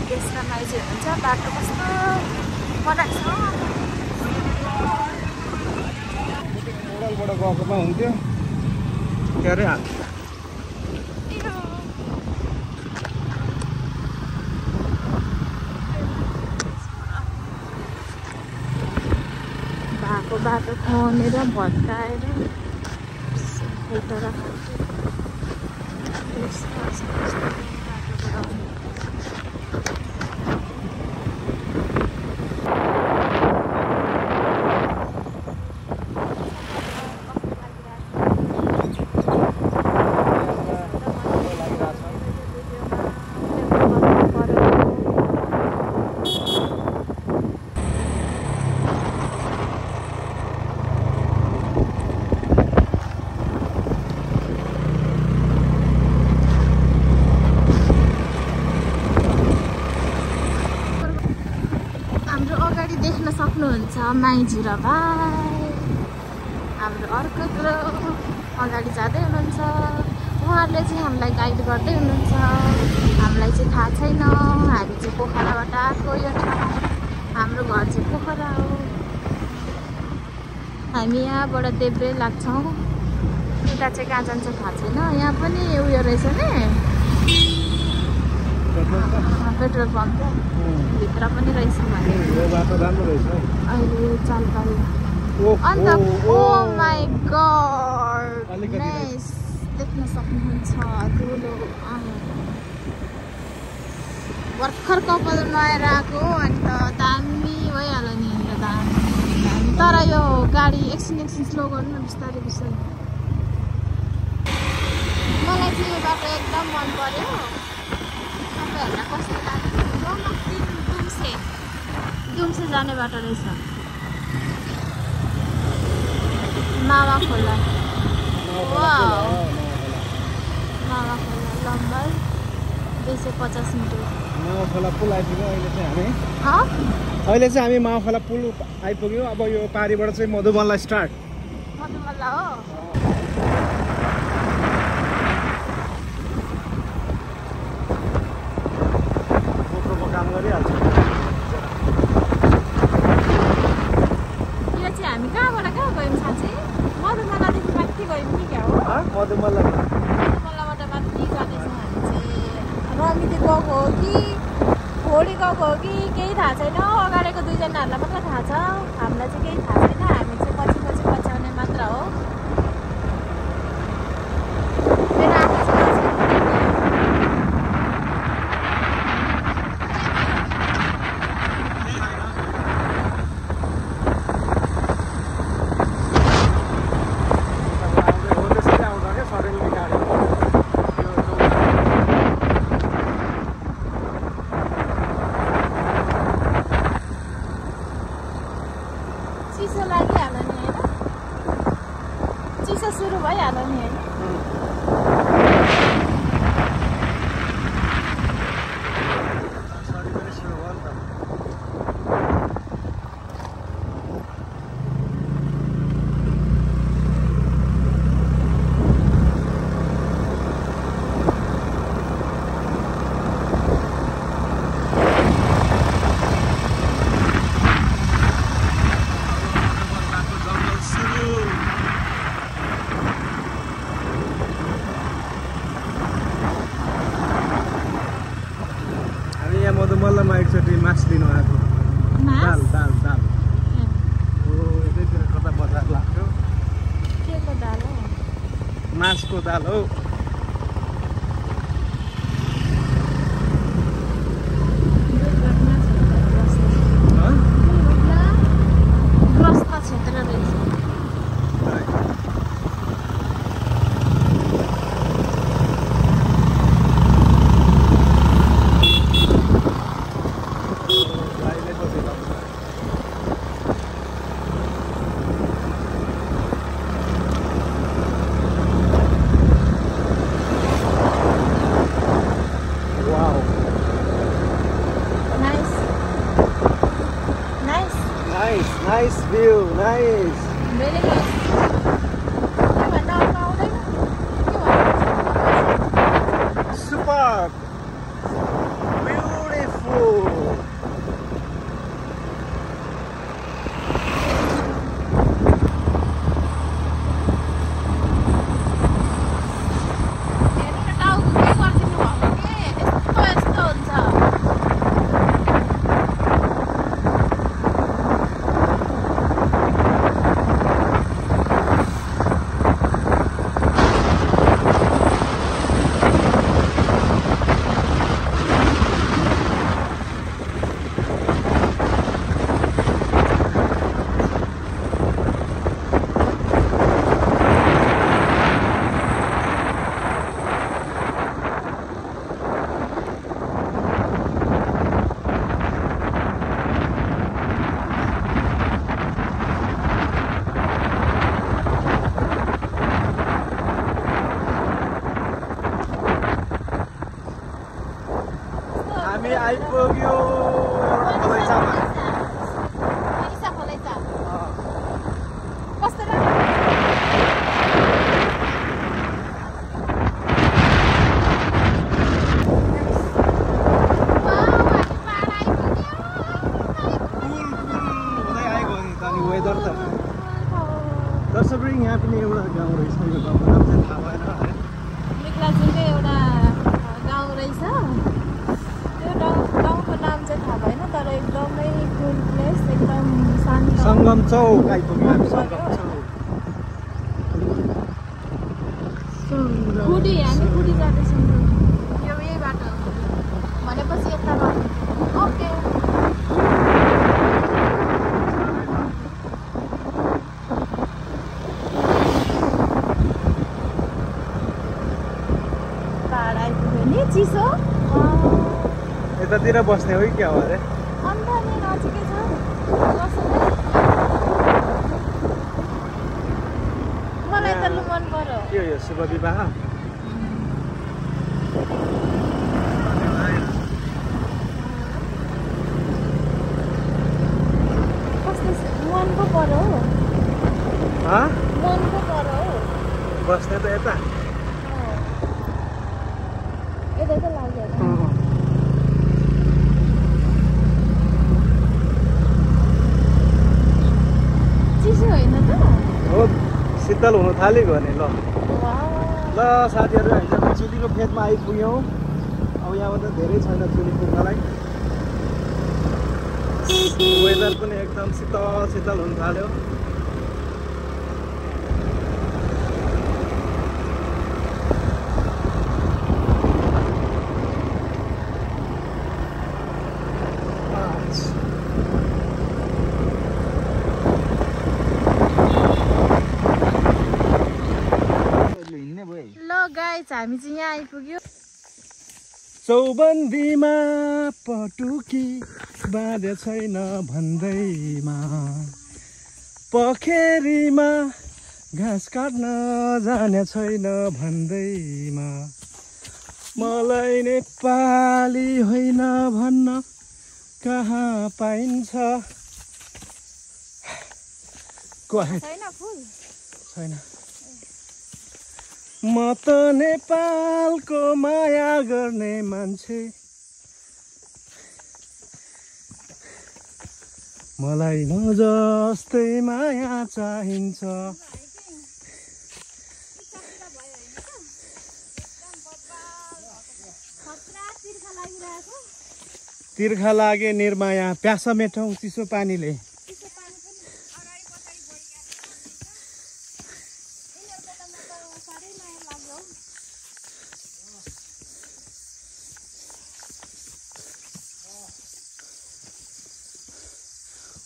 देशका मान्छे हुनुहुन्छ बाटो कस्तो बनाएको छ मोडलबाट गएकोमा हुन्थ्यो के अरे भएको बाटो खनेर भत्काएर उल्टा सक्नुहुन्छ माइजुरा भाइ हाम्रो अर्को अगाडि जाँदै हुनुहुन्छ उहाँहरूले चाहिँ हामीलाई गाइड गर्दै हुनुहुन्छ हामीलाई चाहिँ थाहा छैन हामी चाहिँ पोखराबाट आएको यो ठाउँ हाम्रो घर चाहिँ पोखरा हो हामी यहाँबाट देब्रे लाग्छौँ उता चाहिँ कहाँ जान्छ थाहा छैन यहाँ पनि उयो रहेछ नि पेट्रोल पम्प भित्र पनि रहेछ भने अहिले चालपाल अन्त ओ माई गॉड नाइस देख्न सक्नुहुन्छ धुलो भर्खर कपाल नुहाएर आएको अन्त दामी भइहाल्यो नि अन्त दामी तर यो गाडी एकछिन स्लो गर्नु न बिस्तारै बिस्तारै मलाई चाहिँ यो बाटो एकदम मन पर्यो तपाईँहरूलाई कस्तो लाग्यो दुम्से जाने बाटो रहेछ मावा खोला मावा खोला लम्बाइ 250 मिटर मावा खोला पुल आइपुग्यो अहिले चाहिँ हामी मावा खोला पुल आइपुग्यो अब यो पारीबाट चाहिँ मधुबनला स्टार्ट मधुबनला हो काम गरिहाल्छ हामी कहाँबाट कहाँ गयौँ साँच्चै मधुमलादेखि माथि गयौँ कि क्या हो मधुमलाबाट माथि जाँदैछौँ हामी चाहिँ रमिते गएको हो कि भोलि गएको हो कि केही थाहा छैन अगाडिको दुईजनाहरूलाई मात्र थाहा छ हामीलाई चाहिँ केही थाहा छैन हामी चाहिँ पछि पछ्याउने मात्र हो चिसो लागिहाल्यो नि होइन चिसो सुरु भइहाल्यो नि होइन मधुमल्लामा एकचोटि मास लिनु आएको दाल दाल दाल हो यतैतिर कता बजार लाग्यो के को दाल हो मासको दाल हो ग्रस्त क्षेत्र रहेछ Nice view, nice. Very nice. Superb. Beautiful. गाउँ रहेछ यो गाउँको नाम चाहिँ थाहा भएन है मेघलाजुङकै एउटा गाउँ रहेछ त्यो गाउँको नाम चाहिँ थाहा भएन तर एकदमै कुल प्लेस एकदम शान्त सङ्गम चौक आइपुग्यौँ हामी सङ्गम चौक गुडी हामी गुडी जाँदैछौँ यो यही बाटो भनेपछि यता ओके पाहाड आइपुग्यो नि चिसो यतातिर बस्ने हो कि क्या हो अरे अन्त नि नजिकै छ मलाई त लु मन पर्यो के हो यो शुभ विवाह मनको पर्यो हँ मनको पर्यो बस्ने त यता यता त लाग्यो चिसो होइन त हो शीतल हुनु थालेको नि ल ल साथीहरू हामी चाहिँ चुलीको फेदमा आइपुग्यौँ अब यहाँबाट धेरै छैन चुली पुग्नलाई वेदर पनि एकदम शीतल शीतल हुन थाल्यो हामी चाहिँ यहाँ आइपुग्यो चौबन्दीमा पटुकी बाँधे छैन भन्दैमा पखेरीमा घाँस काट्न जाने छैन भन्दैमा मलाई नेपाली होइन भन्न कहाँ पाइन्छ छैन फुल छैन म त नेपालको माया गर्ने मान्छे मलाई म जस्तै माया चाहिन्छ तिर्खा लागे निर्माया प्यासा मेटौँ चिसो पानीले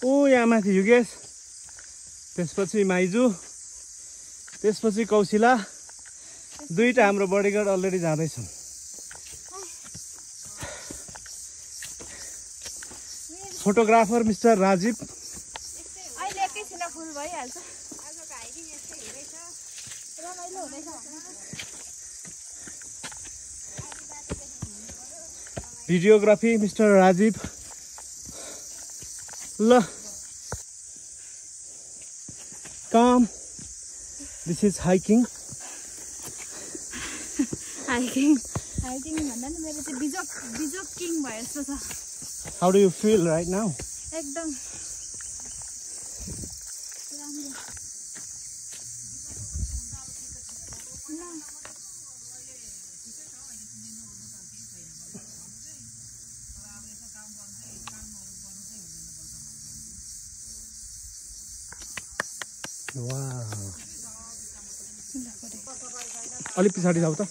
ओ यहाँ माथि युगेश त्यसपछि माइजू त्यसपछि कौशिला दुईटा हाम्रो बडीगार्ड अलरेडी जाँदैछन् फोटोग्राफर मिस्टर राजीव अहिले एकैछिन फुल भइहाल्छ आजको हाइकिङ यस्तै हुँदैछ रमाइलो हुँदैछ भिडियोग्राफी मिस्टर राजीव ल Come. This is hiking. Hiking भन्दा नि मेरो चाहिँ बिजोकिङ भयो जस्तो छ How do you feel right now? एकदम Wow. अलिक पछाडि जाऊ त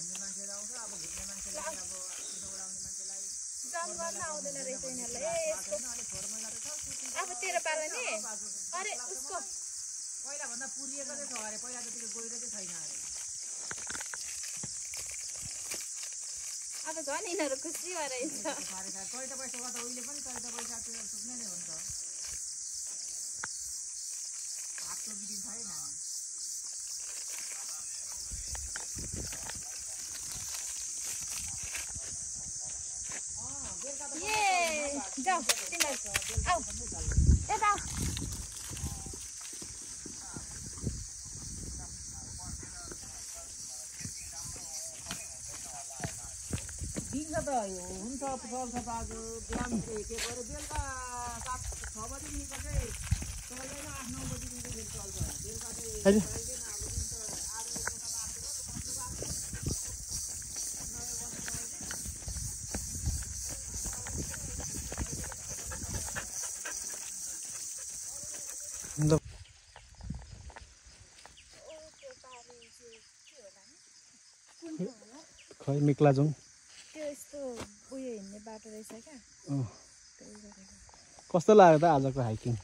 अब झन् यिनीहरू खुसी भएर हिँड्छ जाऊ तिमीहरू आऊ यता आऊ दिन्छ त यो हुन्छ चल्छ त आज बिहान के गरेर बेलुका 6 बजी निस्केको चाहिँ चल्दैन 8-9 बजी फेरि चल्छ बेलुका चाहिँ खै निक्ला जाउँ त्यो यस्तो उयो हिँड्ने बाटो रहेछ क्या कस्तो लाग्यो त आजको हाइकिङ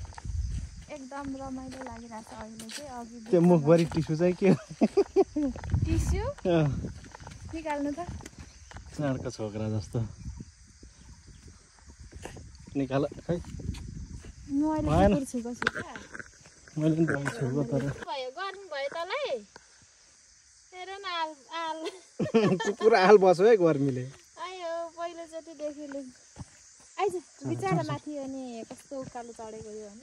एकदम रमाइलो लागिरहेछ अहिले चाहिँ अघि त्यो मुखभरि टिस्यु चाहिँ के टिस्यु निकाल्नु त चाँडको छोकरा जस्तो निकाल खै मैले छुको छु क्या मैले पनि त छुको तर भयो गर्नु भयो तँलाई हेर न आल पुरा हाल बस्यो है गर्मीले आयो पहिलोचोटि देखेँ आइज बिचरा माथि अनि कस्तो उकालो चढेको यो होइन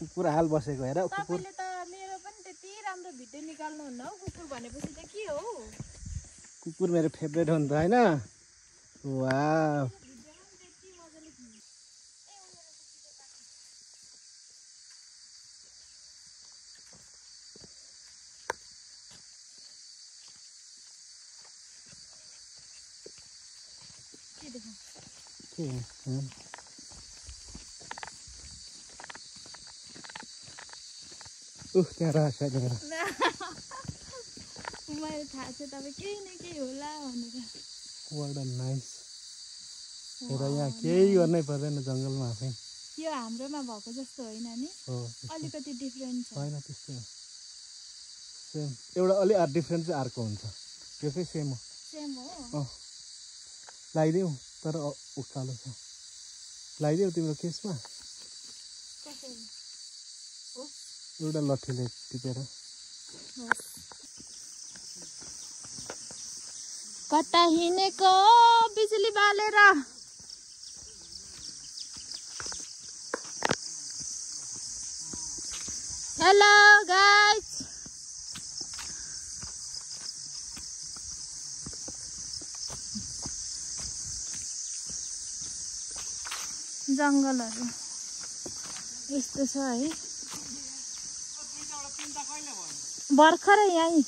पुरा हाल बसेको हेर तपाईँले त मेरो पनि त्यति राम्रो भिडियो निकाल्नुहुन्न हौ कुकुर भनेपछि त के हो कुकुर मेरो फेभरेट हो नि त होइन वाह त्यहाँ रहेछ मैले थाहा छ तपाईँ केही न केही होला भनेर वाट नाइस हेर यहाँ केही गर्नै पर्दैन जङ्गलमा आफै यो हाम्रोमा भएको जस्तो होइन नि अलिकति डिफ्रेन्ट छ होइन त्यस्तै हो सेम एउटा अलि डिफ्रेन्ट चाहिँ अर्को हुन्छ त्यो चाहिँ सेम हो लगाइदेऊ तर उकालो छ लगाइदेऊ तिम्रो केसमा एउटा लट्ठीले टिपेर कता हिँडेको बिजुली बालेर हेलो गाइस जङ्गलहरू यस्तो छ है भर्खरै यहीँ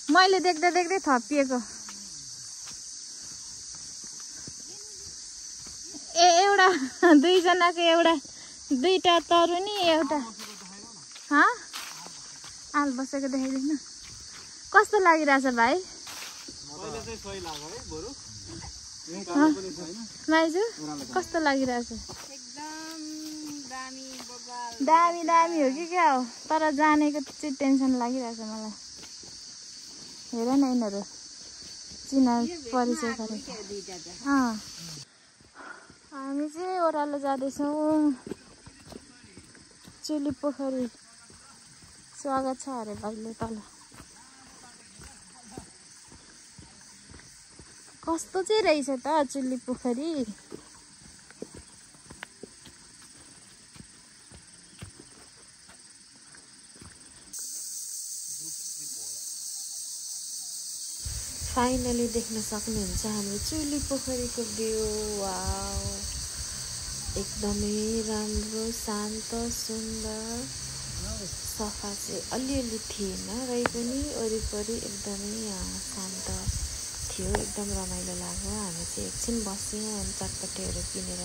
मैले देख्दै देख्दै थपिएको एउटा दुईजनाको दुईटा तरुनी एउटा आल बसेको देखाइदिनु कस्तो लागिरहेछ भाइ माइजू कस्तो लागिरहेछ दामी दामी हो कि क्या हो तर जानेको चाहिँ टेन्सन लागिरहेछ मलाई हेर न यिनीहरू चिना परिचय गरेको हामी चाहिँ ओह्रालो जाँदैछौँ चुली पोखरी स्वागत छ अरे भाइले तल कस्तो चाहिँ रहेछ त चुली पोखरी फाइनली देख्न सक्नुहुन्छ हाम्रो चुली पोखरीको भ्यू वाउ एकदमै राम्रो शान्त सुन्दर सफा चाहिँ अलिअलि थिएन रै पनि वरिपरि एकदमै शान्त थियो एकदम रमाइलो लाग्यो हामी चाहिँ एकछिन बस्यौँ अनि चटपटेहरू किनेर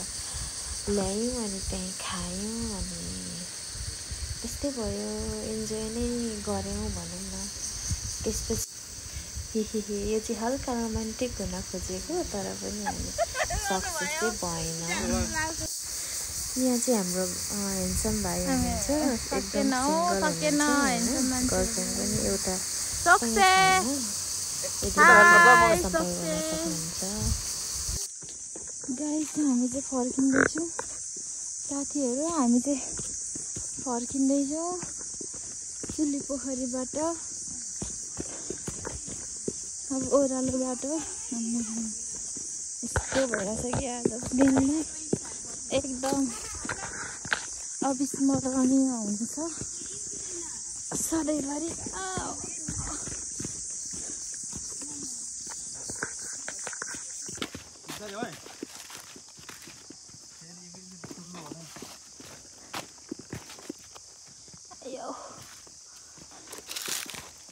ल्यायौँ अनि त्यहीँ खायौँ अनि त्यस्तै भयो इन्जोय नै गऱ्यौँ भनौँ न त्यसपछि हिहिहि यो चाहिँ हल्का रोमान्टिक हुन खोजेको तर पनि हामी सक्सेस चाहिँ भएन यहाँ चाहिँ हाम्रो ह्यान्डसम भाइ हुनुहुन्छ एकदम सिङ्गल हुनुहुन्छ गर्लफ्रेन्ड पनि एउटा गाइस हामी चाहिँ फर्किँदैछौँ साथीहरू हामी चाहिँ फर्किँदैछौँ चुली पोखरीबाट अब ओह्रालो बाटो यस्तो भइरहेछ कि आज दिनमा एकदम अविस्मरणीय हुन्छ सधैँभरि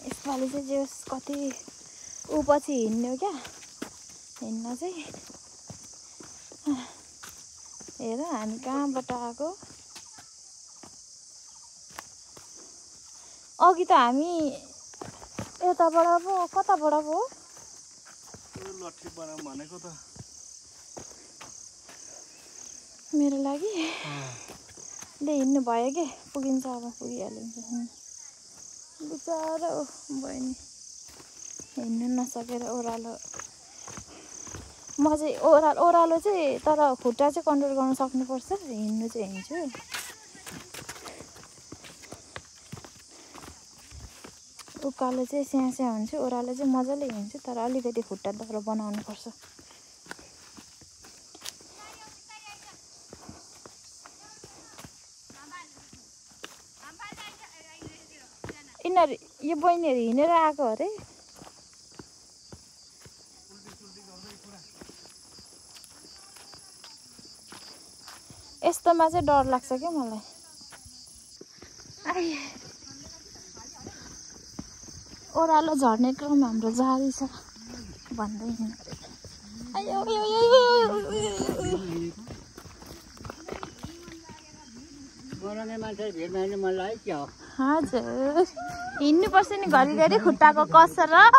यसपालि चाहिँ जे कति ऊ पछि हिँड्ने क्या हिँड्न चाहिँ हेर हामी कहाँबाट आएको अघि त हामी यताबाट पो कताबाट पो लट्ठी बनाऊँ भनेको त मेरो लागि ले हिँड्नु भयो के पुगिन्छ अब पुगिहालिन्छ बिचारा बहिनी हिँड्नु नसकेर ओह्रालो म चाहिँ ओह्रालो चाहिँ तर खुट्टा चाहिँ कन्ट्रोल गर्न सक्नुपर्छ हिँड्नु चाहिँ हिँड्छु उकालो चाहिँ स्याहाँ हुन्छु ओह्रालो चाहिँ मजाले हिँड्छु तर अलिकति खुट्टा दह्रो बनाउनुपर्छ यिनीहरू यो बहिनीहरू हिँडेर आएको अरे यस्तोमा चाहिँ डर लाग्छ क्या मलाई ओह्रालो झर्ने क्रम हाम्रो जारी छ भन्दै हजुर हिँड्नुपर्छ नि घरिघरि खुट्टाको कसरत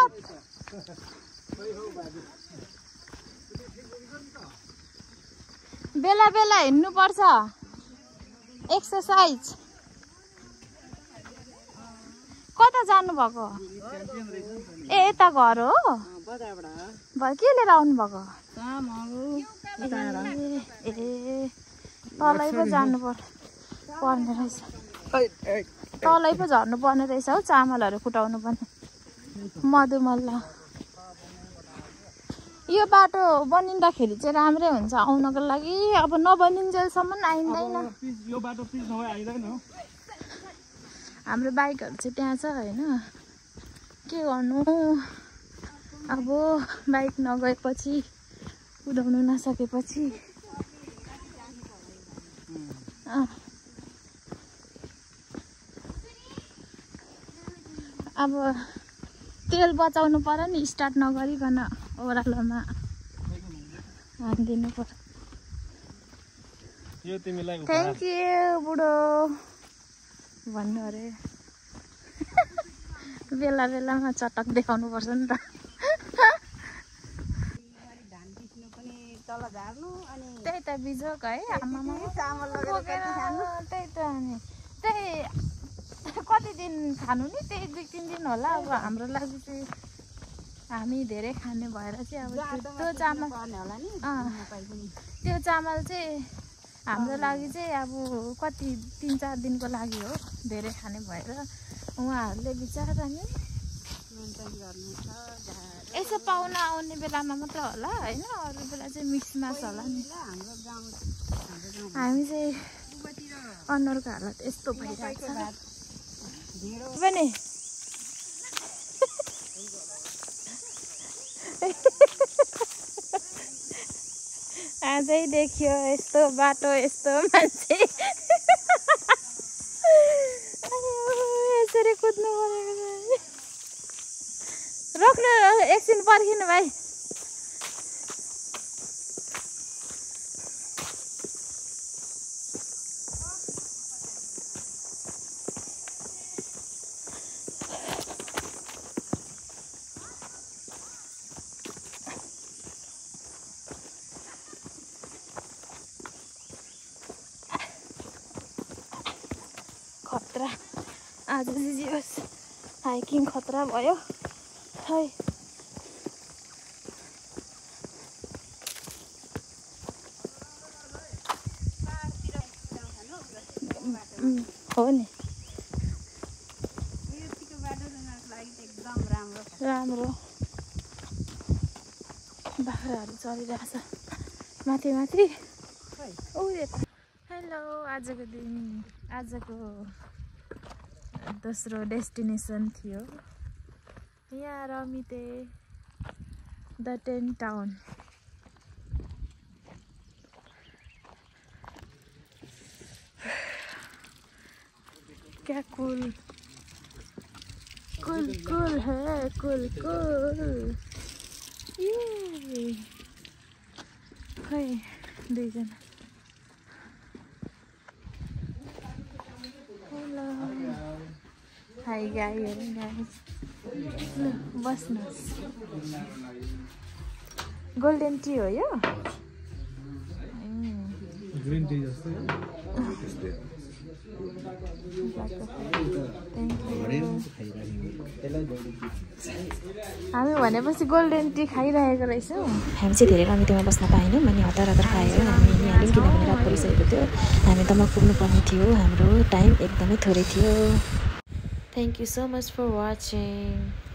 बेला बेला हिँड्नुपर्छ एक्सर्साइज कता जानुभएको ए यता घर हो भयो के लिएर आउनु भएको ए तलै पो जानु पर्ने रहेछ तलै पो झर्नु पर्ने रहेछ हौ चामलहरू कुटाउनु पर्ने मधुमल्ल यो बाटो बनिँदाखेरि चाहिँ राम्रै हुन्छ आउनको लागि अब नबनिन्जेलसम्म आइँदैन यो बाटो पिच नभए आइदैन हाम्रो बाइकहरू चाहिँ त्यहाँ छ होइन के गर्नु अब बाइक नगएपछि कुदाउनु नसकेपछि अब तेल बचाउनु पर्यो नि स्टार्ट नगरिकन ओह्रालोमा हानिदिनु पर्यो यो तिमीलाई थ्याङ्क यू बुढो भन्नु अरे बेला बेलामा चटक देखाउनु पर्छ नि त त्यही त बिजोक है आमामा त्यही त अनि त्यही कति दिन खानु नि त्यही 2-3 दिन होला अब हाम्रो लागि चाहिँ हामी धेरै खाने भएर चाहिँ अब त्यो चामल चाहिँ हाम्रो लागि चाहिँ अब कति 3-4 दिनको लागि हो धेरै खाने भएर उहाँहरूले बिचारा नि यसो पाहुना आउने बेलामा मात्र होला होइन अरू बेला चाहिँ मिक्समास होला नि हामी चाहिँ अनुहारको हालत यस्तो भइरहेको छ पनि आजै देखियो यस्तो बाटो यस्तो मान्छे यसरी कुद्नु परेको रोक्नु एकछिन पर्खिनु भाइ खतरा आज जियोस् हाइकिङ खतरा भयो है हो नि राम्रो बाख्राहरू चलिरहेछ माथि माथि हेलो आजको दिन आजको दोस्रो डेस्टिनेसन थियो यहाँ रमिते द टेन टाउन क्या कूल कूल कूल है कूल कूल ये खै दुईजना हाई गाई हेरौँ गाइस ल बस्नुहोस् गोल्डन टी हो यो ग्रिन टी जस्तो हामी भनेपछि गोल्डन टी खाइरहेको रहेछौँ हामी चाहिँ धेरै रमितोमा बस्न पाएनौँ अनि हतार खाएर हामी हिँडिहाल्यौँ किनभने रात परिसकेको थियो हामी तमा पुग्नुपर्ने थियो हाम्रो टाइम एकदमै थोरै थियो thank you so much for watching